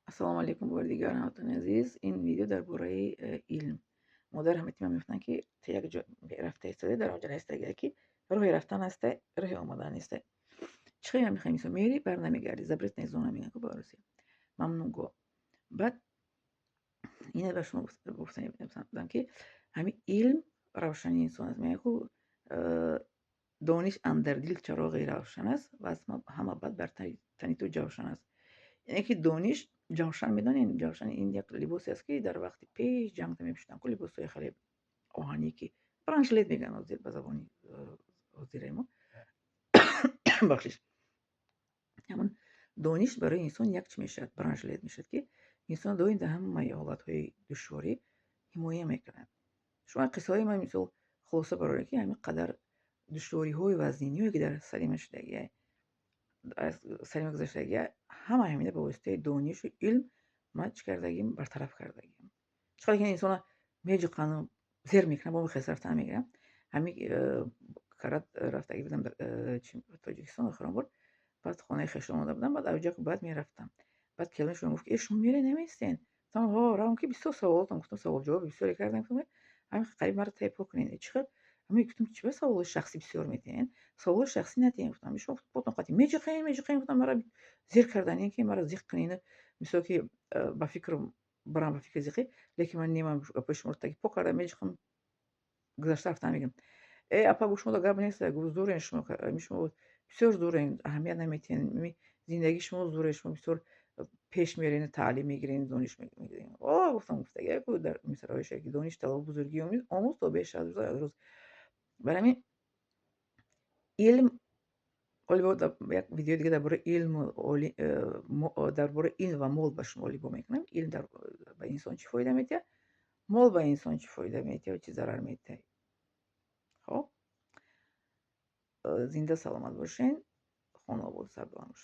السلام علیکم بردگان همتون عزیز. این ویدیو درباره علم. مادر همه من میفتن که تا یک جا رفته ایستاده در آنجا ایستاده که راه رفتن هسته راه آمدن نیسته. چخی هم میخوایی میسو میری بر نمیگردی زبرت نیزونه میگن که باروسی ممنون گو. بعد اینه به شما گفتم که همین علم روشنی انسان است. میگه که دانش اندر دل چراغ روشن است و از همه بعد بر تنی تو جوشن است. یعنی که دانش جوشن میدانین جوشن این یک لباسی است که در وقت پیش جنگ میپوشیدن که لباسای خیلی آهنی که برانشلیت میگن از به زبانی زیرای ما بخشش همون دانش برای انسان یک چی میشد برانشلیت میشد که انسان دائم در همه حالتهای دشواری حمایه میکنه. شما قصه های من مثل خلاصه برای که همین قدر دشواری های وزنی که در سلیمش شدگی از سلیم گذشتگی همه همینه به واسطه دانش و علم ما چی کردگیم برطرف کردگیم. چقدر که انسان میجو قانون زیر میکنه با خسارت رفتن میگیرم همین کارت رفتگی بودم در تاجیکستان آخرام بود. بعد خانه خشم آمده بودم بعد اوجا که بعد میرفتم بعد کلمه گفت که شما میره نمیستین تمام ها رام که 20 سوال گفتم سوال جواب بسیاری کردم گفتم همین قریب مرا تایپ کنین چقدر همین گفتم چه سوال شخصی بسیار میتین سوال شخصی نتین گفتم میشه گفتم قاطی میجی خیلی گفتم مرا زیر کردن این که مرا زیق کنین مثل که با فکر برام با فکر زیقی لیکن من نیمم پیش مرتکی پو کردم میجی خم گذشته رفتم میگم ای اپا گوش مودا گاب نیست گوش زور شما میشم بسیار زور اهمیت نمیتین زندگی شما زور شما بسیار پیش میرین تعلیم میگیرین دانش میگیرین گفتم گفتگی کو در مثل روش که دانش طلب بزرگی آموز تا بیش از روز برای همین علم ولی با یک ویدیو دیگه درباره علم درباره علم و مال به شما لیبو میکنم علم در به انسان چی فایده میده مال به انسان چی فایده میده و چی ضرر میده. خب زنده سلامت باشین خانه آباد سر بلند باشین.